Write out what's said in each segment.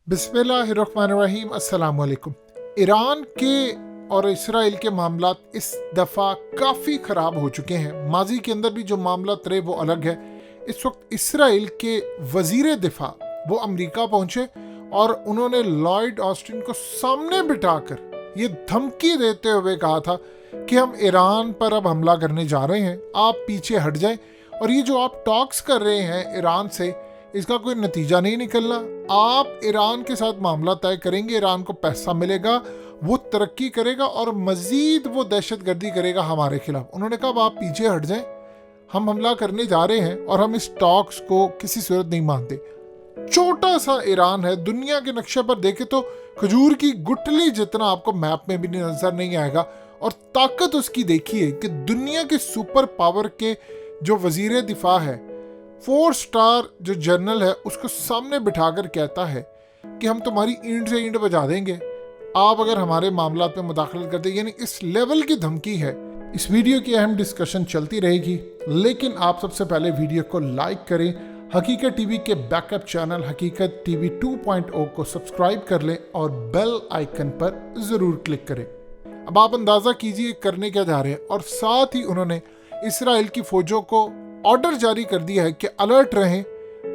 बिस्मिल्लाहिर्रहमानिर्रहीम। अस्सलाम वालेकुम। ईरान के और इसराइल के मामलात इस दफ़ा काफ़ी ख़राब हो चुके हैं। माजी के अंदर भी जो मामलात रहे वो अलग है। इस वक्त इसराइल के वज़ीर दिफा वो अमेरिका पहुँचे और उन्होंने लॉयड ऑस्टिन को सामने बिठाकर ये धमकी देते हुए कहा था कि हम ईरान पर अब हमला करने जा रहे हैं, आप पीछे हट जाएं। और ये जो आप टॉक्स कर रहे हैं ईरान से, इसका कोई नतीजा नहीं निकलना। आप ईरान के साथ मामला तय करेंगे, ईरान को पैसा मिलेगा, वो तरक्की करेगा और मजीद वो दहशतगर्दी करेगा हमारे खिलाफ। उन्होंने कहा आप पीछे हट जाएं, हम हमला करने जा रहे हैं और हम इस टॉक्स को किसी सूरत नहीं मानते। छोटा सा ईरान है, दुनिया के नक्शे पर देखे तो खजूर की गुठली जितना आपको मैप में भी नजर नहीं आएगा। और ताकत उसकी देखिए कि दुनिया के सुपर पावर के जो वजीर दिफा है, 4 स्टार जो जनरल है, उसको सामने बिठाकर कहता है कि हम तुम्हारी ईंट से ईंट बजा देंगे आप अगर हमारे मामलात में मुदाखलत कर दे। यानी इस लेवल की धमकी है। इस वीडियो की अहम डिस्कशन चलती रहेगी, लेकिन आप सबसे पहले वीडियो को लाइक करें, हकीकत टीवी के बैकअप चैनल हकीकत टीवी 2.0 को सब्सक्राइब कर लें और बेल आइकन पर जरूर क्लिक करें। अब आप अंदाजा कीजिए करने क्या जा रहे हैं। और साथ ही उन्होंने इसराइल की फौजों को ऑर्डर जारी कर दिया है कि अलर्ट रहें,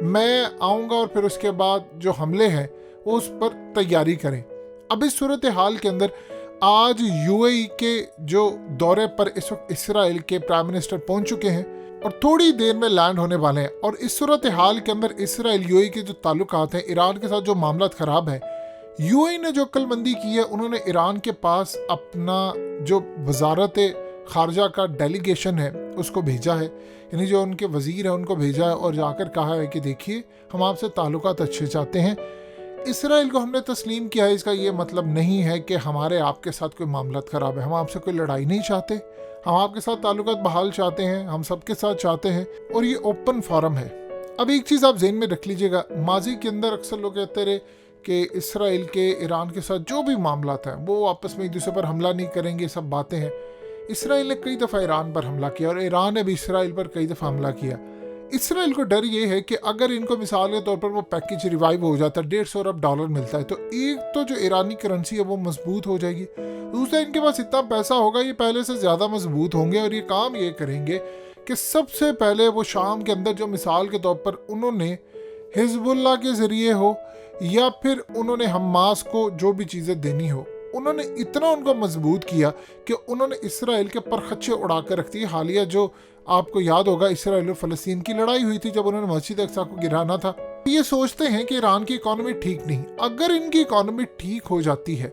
मैं आऊँगा और फिर उसके बाद जो हमले हैं वो उस पर तैयारी करें। अब इस सूरत हाल के अंदर आज यूएई के जो दौरे पर इस वक्त इसराइल के प्राइम मिनिस्टर पहुंच चुके हैं और थोड़ी देर में लैंड होने वाले हैं। और इस सूरत हाल के अंदर इसराइल यूएई के जो ताल्लुकात हैं, ईरान के साथ जो मामला ख़राब है, यूएई ने जो अक्लमंदी की है, उन्होंने ईरान के पास अपना जो वजारत खारजा का डेलीगेशन है उसको भेजा है, यानी जो उनके वजीर है उनको भेजा है और जाकर कहा है कि देखिए हम आपसे ताल्लुकात अच्छे चाहते हैं। इसराइल को हमने तस्लीम किया है, इसका ये मतलब नहीं है कि हमारे आपके साथ कोई मामला ख़राब है। हम आपसे कोई लड़ाई नहीं चाहते, हम आपके साथ ताल्लुकात बहाल चाहते हैं, हम सबके साथ चाहते हैं और ये ओपन फोरम है। अब एक चीज़ आप ज़हन में रख लीजिएगा, माजी के अंदर अक्सर लोग कहते रहे कि इसराइल के ईरान के साथ जो भी मामला हैं वो आपस में एक दूसरे पर हमला नहीं करेंगे, सब बातें हैं। इसराइल ने कई दफ़ा ईरान पर हमला किया और ईरान ने भी इसराइल पर कई दफ़ा हमला किया। इसराइल को डर ये है कि अगर इनको मिसाल के तौर पर वो पैकेज रिवाइव हो जाता है, $150 अरब मिलता है, तो एक तो जो ईरानी करेंसी है वो मजबूत हो जाएगी, दूसरा इनके पास इतना पैसा होगा ये पहले से ज़्यादा मजबूत होंगे और ये काम ये करेंगे कि सबसे पहले वो शाम के अंदर जो मिसाल के तौर पर उन्होंने हिजबुल्लाह के ज़रिए हो या फिर उन्होंने हमास को जो भी चीज़ें देनी हो, उन्होंने इतना उनको मजबूत किया कि उन्होंने इसराइल के परखच्चे उड़ा कर रख दिए। हालिया जो आपको याद होगा इसराइल और फ़लस्तीन की लड़ाई हुई थी जब उन्होंने मस्जिद अक्सा को गिराना था। ये सोचते हैं कि ईरान की इकॉनमी ठीक नहीं, अगर इनकी इकॉनमी ठीक हो जाती है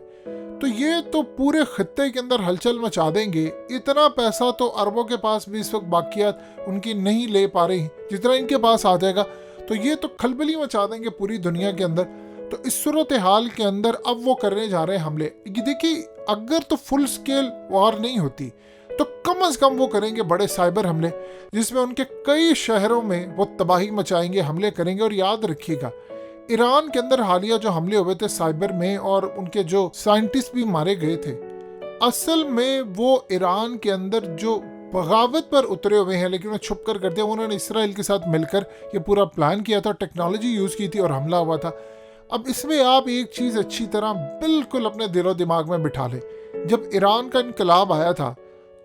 तो ये तो पूरे खित्ते के अंदर हलचल मचा देंगे। इतना पैसा तो अरबों के पास भी इस वक्त बाकियात उनकी नहीं ले पा रही, जितना इनके पास आ जाएगा तो ये तो खलबली मचा देंगे पूरी दुनिया के अंदर। तो इस सूरत हाल के अंदर अब वो करने जा रहे हैं हमले। ये देखिए, अगर तो फुल स्केल वार नहीं होती तो कम से कम वो करेंगे बड़े साइबर हमले, जिसमें उनके कई शहरों में वो तबाही मचाएंगे, हमले करेंगे। और याद रखिएगा, ईरान के अंदर हालिया जो हमले हुए थे साइबर में और उनके जो साइंटिस्ट भी मारे गए थे, असल में वो ईरान के अंदर जो बगावत पर उतरे हुए हैं, लेकिन वो छुप कर करते हैं। उन्होंने इसराइल के साथ मिलकर ये पूरा प्लान किया था, टेक्नोलॉजी यूज़ की थी और हमला हुआ था। अब इसमें आप एक चीज़ अच्छी तरह बिल्कुल अपने दिलो दिमाग में बिठा लें, जब ईरान का इनकलाब आया था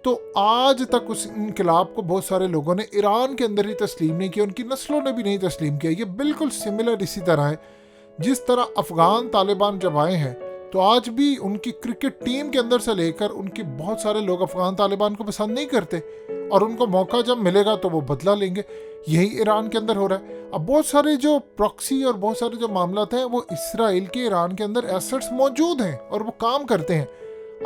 तो आज तक उस इनकलाब को बहुत सारे लोगों ने ईरान के अंदर ही तस्लीम नहीं किया, उनकी नस्लों ने भी नहीं तस्लीम किया। ये बिल्कुल सिमिलर इसी तरह है जिस तरह अफ़गान तालिबान जब आए हैं तो आज भी उनकी क्रिकेट टीम के अंदर से लेकर उनके बहुत सारे लोग अफ़गान तालिबान को पसंद नहीं करते और उनको मौका जब मिलेगा तो वो बदला लेंगे। यही ईरान के अंदर हो रहा है। अब बहुत सारे जो प्रॉक्सी और बहुत सारे जो मामला हैं वो इसराइल के ईरान के अंदर एसेट्स मौजूद हैं और वो काम करते हैं।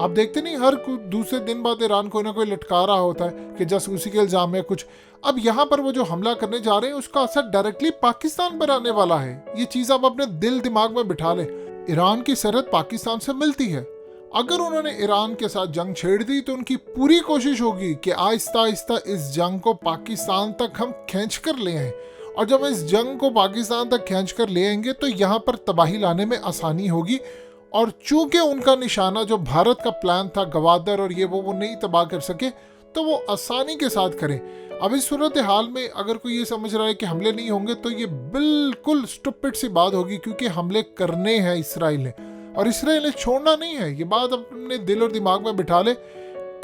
आप देखते नहीं, हर दूसरे दिन बाद ईरान कोई ना कोई लटका रहा होता है कि जासूसी के इल्ज़ाम है कुछ। अब यहाँ पर वो जो हमला करने जा रहे हैं उसका असर डायरेक्टली पाकिस्तान पर आने वाला है। ये चीज़ आप अपने दिल दिमाग में बिठा लें। ईरान की सरहद पाकिस्तान से मिलती है, अगर उन्होंने ईरान के साथ जंग छेड़ दी तो उनकी पूरी कोशिश होगी कि आहिस्ता आहिस्ता इस जंग को पाकिस्तान तक हम खींच कर ले आएं। और जब इस जंग को पाकिस्तान तक खींच कर ले आएंगे तो यहाँ पर तबाही लाने में आसानी होगी। और चूंकि उनका निशाना जो भारत का प्लान था गवादर और ये वो नहीं तबाह कर सके, तो वो आसानी के साथ करें। अब इस सूरत हाल में अगर कोई ये समझ रहा है कि हमले नहीं होंगे तो ये बिल्कुल स्टूपिड सी बात होगी, क्योंकि हमले करने हैं इसराइल ने, और इसराइल ने छोड़ना नहीं है। ये बात अपने दिल और दिमाग में बिठा ले,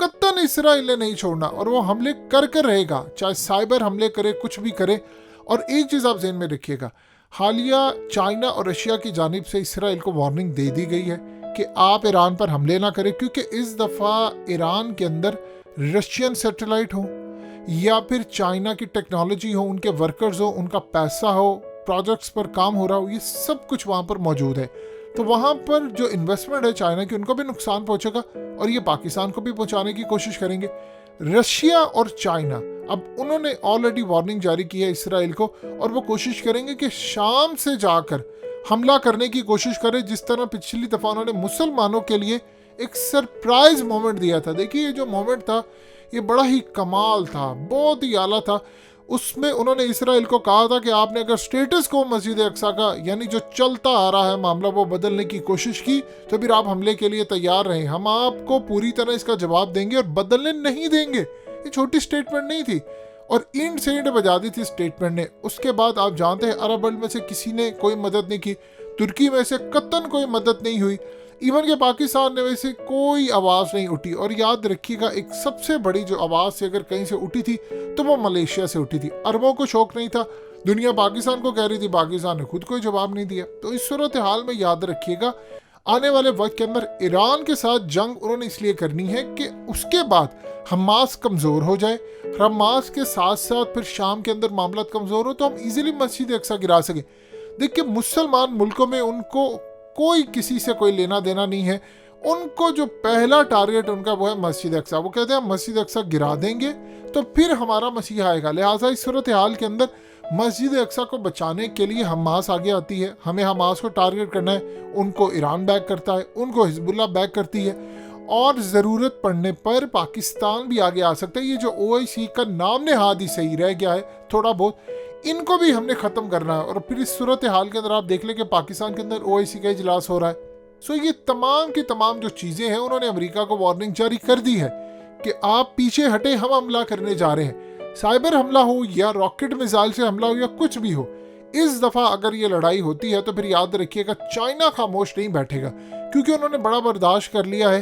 कतन इसराइल ने नहीं छोड़ना, और वो हमले कर रहेगा, चाहे साइबर हमले करे, कुछ भी करे। और एक चीज़ आप ज़हन में रखिएगा, हालिया चाइना और रशिया की जानिब से इसराइल को वार्निंग दे दी गई है कि आप ईरान पर हमले ना करें, क्योंकि इस दफ़ा ईरान के अंदर रशियन सैटेलाइट हो या फिर चाइना की टेक्नोलॉजी हो, उनके वर्कर्स हो, उनका पैसा हो, प्रोजेक्ट्स पर काम हो रहा हो, ये सब कुछ वहाँ पर मौजूद है। तो वहाँ पर जो इन्वेस्टमेंट है चाइना की, उनको भी नुकसान पहुँचेगा और ये पाकिस्तान को भी पहुँचाने की कोशिश करेंगे। रशिया और चाइना अब उन्होंने ऑलरेडी वार्निंग जारी की है इसराइल को, और वो कोशिश करेंगे कि शाम से जाकर हमला करने की कोशिश करें, जिस तरह पिछली दफ़ा उन्होंने मुसलमानों के लिए एक सरप्राइज मोमेंट दिया था। देखिए, ये जो मोमेंट था ये बड़ा ही कमाल था, बहुत ही आला था। उसमें उन्होंने इसराइल को कहा था कि आपने अगर स्टेटस को मस्जिद अक्सा का, यानी जो चलता आ रहा है मामला, वो बदलने की कोशिश की तो फिर आप हमले के लिए तैयार रहें, हम आपको पूरी तरह इसका जवाब देंगे और बदलने नहीं देंगे। ये छोटी स्टेटमेंट नहीं थी, और इंड से इंड बजा दी थी स्टेटमेंट ने। उसके बाद आप जानते हैं अरब वर्ल्ड में से किसी ने कोई मदद नहीं की, तुर्की में से कतन कोई मदद नहीं हुई, इवन के पाकिस्तान ने वैसे कोई आवाज़ नहीं उठी। और याद रखिएगा, एक सबसे बड़ी जो आवाज़ से अगर कहीं से उठी थी तो वो मलेशिया से उठी थी। अरबों को शौक नहीं था, दुनिया पाकिस्तान को कह रही थी, पाकिस्तान ने खुद कोई जवाब नहीं दिया। तो इस सूरत हाल में याद रखिएगा, आने वाले वक्त के अंदर ईरान के साथ जंग उन्होंने इसलिए करनी है कि उसके बाद हमास कमज़ोर हो जाए, हमास के साथ साथ फिर शाम के अंदर मामला कमज़ोर हो तो हम इजीली मस्जिद अक्सा गिरा सकें। देखिए, मुसलमान मुल्कों में उनको कोई किसी से कोई लेना देना नहीं है, उनको जो पहला टारगेट उनका वो है मस्जिद अक्सा। वो कहते हैं मस्जिद अक्सा गिरा देंगे तो फिर हमारा मसीहा आएगा। लिहाजा इस सूरत हाल के अंदर मस्जिद अक्सा को बचाने के लिए हमास आगे आती है, हमें हमास को टारगेट करना है, उनको ईरान बैक करता है, उनको हिजबुल्लाह बैक करती है, और ज़रूरत पड़ने पर पाकिस्तान भी आगे आ सकता है। ये जो OIC का नाम नेहाद ही सही रह गया है थोड़ा बहुत, इनको भी हमने ख़त्म करना है। और फिर इस सूरत हाल के अंदर आप देख लें कि पाकिस्तान के अंदर OIC का इजलास हो रहा है। सो ये तमाम की तमाम जो चीज़ें हैं, उन्होंने अमेरिका को वार्निंग जारी कर दी है कि आप पीछे हटे, हम हमला करने जा रहे हैं। साइबर हमला हो या रॉकेट मिसाइल से हमला हो या कुछ भी हो, इस दफ़ा अगर ये लड़ाई होती है तो फिर याद रखिएगा चाइना खामोश नहीं बैठेगा, क्योंकि उन्होंने बड़ा बर्दाश्त कर लिया है।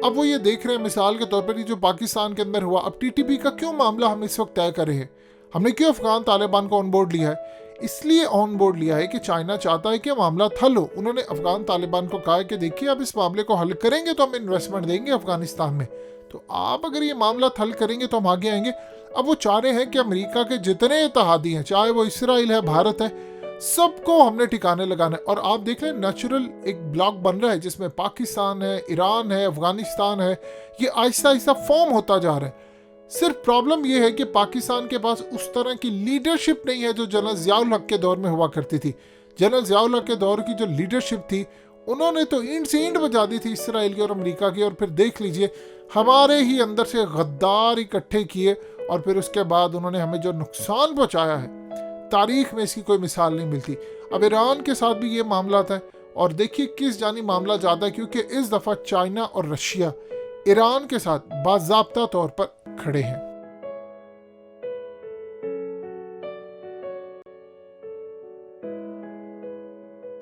अब वो ये देख रहे हैं, मिसाल के तौर पर ये जो पाकिस्तान के अंदर हुआ, अब TTP का क्यों मामला हम इस वक्त तय कर रहे हैं, हमने क्यों अफगान तालिबान को ऑन बोर्ड लिया है? इसलिए ऑन बोर्ड लिया है कि चाइना चाहता है कि मामला हल हो। उन्होंने अफगान तालिबान को कहा है कि देखिए, अब इस मामले को हल करेंगे तो हम इन्वेस्टमेंट देंगे अफगानिस्तान में, तो आप अगर ये मामला हल करेंगे तो हम आगे आएंगे। अब वो चाह रहे हैं कि अमेरिका के जितने इत्तेहादी हैं, चाहे वो इसराइल है, भारत है, सबको हमने ठिकाने लगाना है। और आप देख लें, नेचुरल एक ब्लॉक बन रहा है जिसमें पाकिस्तान है, ईरान है, अफगानिस्तान है, ये आहिस्ता आहिस्ता फॉर्म होता जा रहा है। सिर्फ प्रॉब्लम यह है कि पाकिस्तान के पास उस तरह की लीडरशिप नहीं है जो जनरल ज़ियाउल हक के दौर में हुआ करती थी। जनरल ज़ियाउल हक के दौर की जो लीडरशिप थी, उन्होंने तो ईंट से ईंट बजा दी थी इसराइल की और अमेरिका की, और फिर देख लीजिए हमारे ही अंदर से गद्दार इकट्ठे किए, और फिर उसके बाद उन्होंने हमें जो नुकसान पहुँचाया है, तारीख में इसकी कोई मिसाल नहीं मिलती। अब ईरान के साथ भी ये मामला था, और देखिए किस जानी मामला ज़्यादा, क्योंकि इस दफ़ा चाइना और रशिया ईरान के साथ बाज़ाब्ता तौर पर खड़े हैं।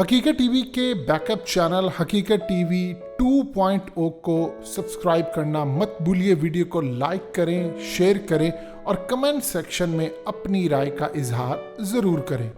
हकीकत टीवी के बैकअप चैनल हकीकत टीवी 2.0 को सब्सक्राइब करना मत भूलिए। वीडियो को लाइक करें, शेयर करें और कमेंट सेक्शन में अपनी राय का इजहार ज़रूर करें।